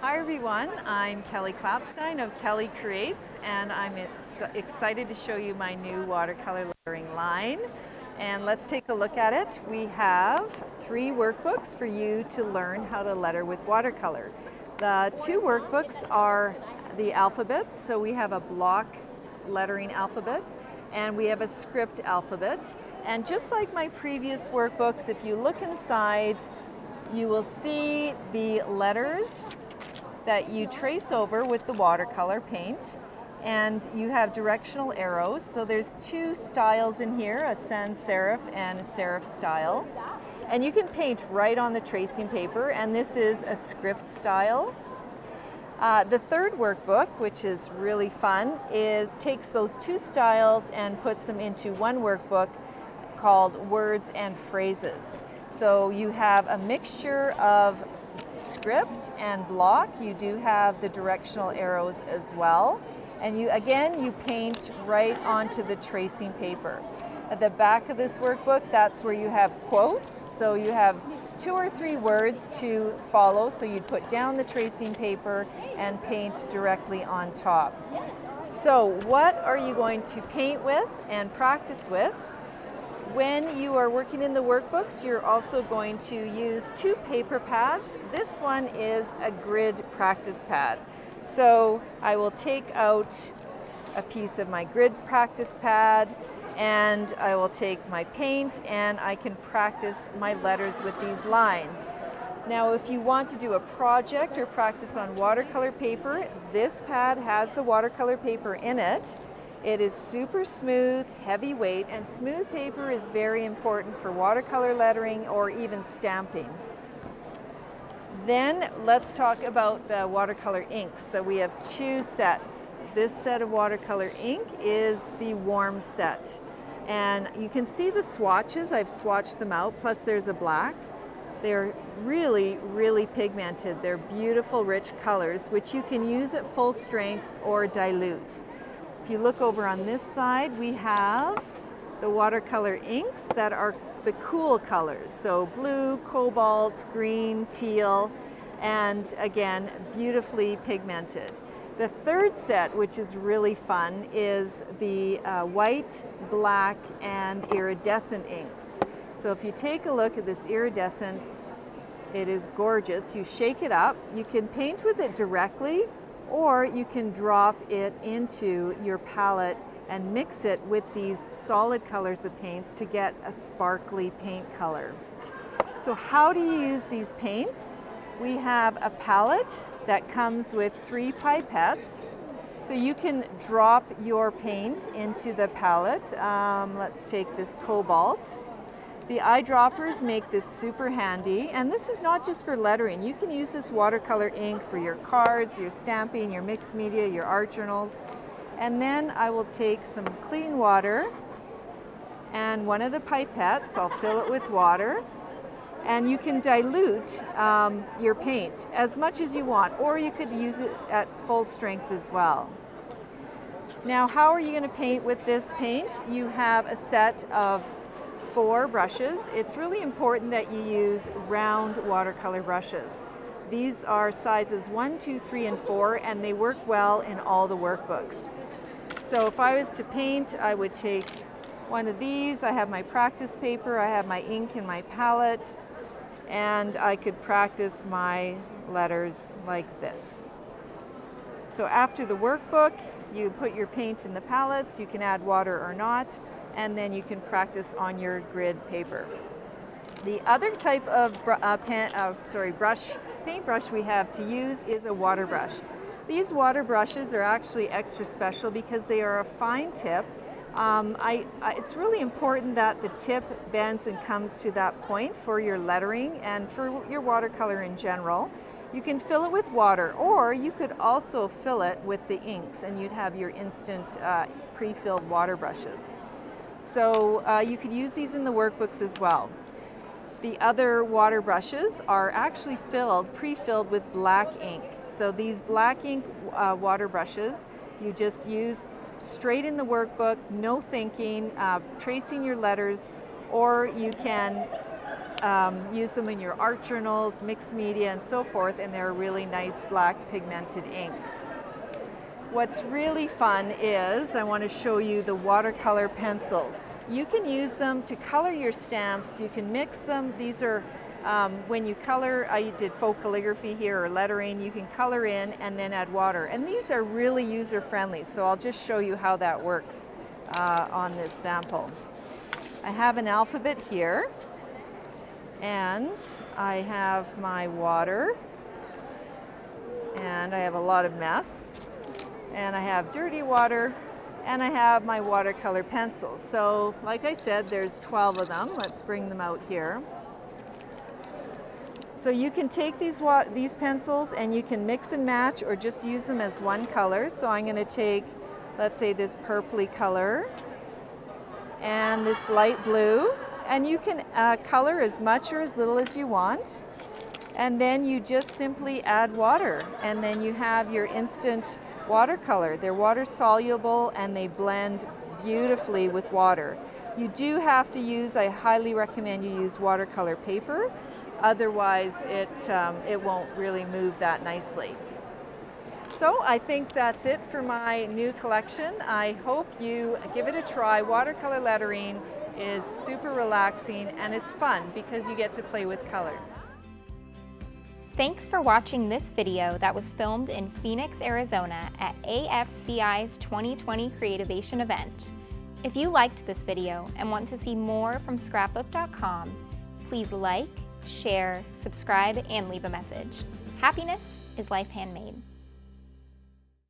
Hi everyone, I'm Kelly Klapstein of Kelly Creates, and I'm excited to show you my new watercolor lettering line. And let's take a look at it. We have 3 workbooks for you to learn how to letter with watercolor. The 2 workbooks are the alphabets, so we have a block lettering alphabet and we have a script alphabet. And just like my previous workbooks, if you look inside, you will see the letters that you trace over with the watercolor paint, and you have directional arrows. So there's 2 styles in here, a sans serif and a serif style. And you can paint right on the tracing paper, and this is a script style. The 3rd workbook, which is really fun, takes those 2 styles and puts them into one workbook called Words and Phrases. So you have a mixture of script and block. You do have the directional arrows as well, and you paint right onto the tracing paper. At the back of this workbook, that's where you have quotes, so you have 2 or 3 words to follow, so you'd put down the tracing paper and paint directly on top. So what are you going to paint with and practice with? When you are working in the workbooks, you're also going to use 2 paper pads. This one is a grid practice pad. So I will take out a piece of my grid practice pad, and I will take my paint, and I can practice my letters with these lines. Now, if you want to do a project or practice on watercolor paper, this pad has the watercolor paper in it. It is super smooth, heavyweight, and smooth paper is very important for watercolor lettering or even stamping. Then let's talk about the watercolor inks. So we have 2 sets. This set of watercolor ink is the warm set. And you can see the swatches. I've swatched them out, plus there's a black. They're really, really pigmented. They're beautiful, rich colors, which you can use at full strength or dilute. If you look over on this side, we have the watercolor inks that are the cool colors. So blue, cobalt, green, teal, and again, beautifully pigmented. The 3rd set, which is really fun, is the white, black, and iridescent inks. So if you take a look at this iridescent, it is gorgeous. You shake it up. You can paint with it directly, or you can drop it into your palette and mix it with these solid colors of paints to get a sparkly paint color. So how do you use these paints? We have a palette that comes with 3 pipettes. So you can drop your paint into the palette. Let's take this cobalt. The eyedroppers make this super handy, and this is not just for lettering. You can use this watercolor ink for your cards, your stamping, your mixed media, your art journals. And then I will take some clean water and one of the pipettes, I'll fill it with water, and you can dilute your paint as much as you want, or you could use it at full strength as well. Now, how are you going to paint with this paint? You have a set of 4 brushes. It's really important that you use round watercolor brushes. These are sizes 1, 2, 3, and 4, and they work well in all the workbooks. So if I was to paint, I would take one of these. I have my practice paper, I have my ink in my palette, and I could practice my letters like this. So after the workbook, you put your paint in the palettes. You can add water or not, and then you can practice on your grid paper. The other type of paintbrush we have to use is a water brush. These water brushes are actually extra special because they are a fine tip. It's really important that the tip bends and comes to that point for your lettering and for your watercolor in general. You can fill it with water, or you could also fill it with the inks, and you'd have your instant pre-filled water brushes. So you could use these in the workbooks as well. The other water brushes are actually pre-filled with black ink. So these black ink water brushes, you just use straight in the workbook, no thinking, tracing your letters, or you can use them in your art journals, mixed media, and so forth, and they're a really nice black pigmented ink. What's really fun is, I want to show you the watercolor pencils. You can use them to color your stamps, you can mix them. These are, when you color, I did faux calligraphy here or lettering, you can color in and then add water. And these are really user-friendly, so I'll just show you how that works on this sample. I have an alphabet here, and I have my water, and I have a lot of mess. And I have dirty water, and I have my watercolor pencils. So, like I said, there's 12 of them. Let's bring them out here. So you can take these pencils and you can mix and match or just use them as one color. So I'm going to take, let's say, this purpley color and this light blue, and you can color as much or as little as you want. And then you just simply add water, and then you have your instant watercolor. They're water soluble and they blend beautifully with water. You do have to use, I highly recommend you use watercolor paper, otherwise it won't really move that nicely. So I think that's it for my new collection. I hope you give it a try. Watercolor lettering is super relaxing and it's fun because you get to play with color. Thanks for watching this video that was filmed in Phoenix, Arizona at AFCI's 2020 Creativation event. If you liked this video and want to see more from Scrapbook.com, please like, share, subscribe, and leave a message. Happiness is life handmade.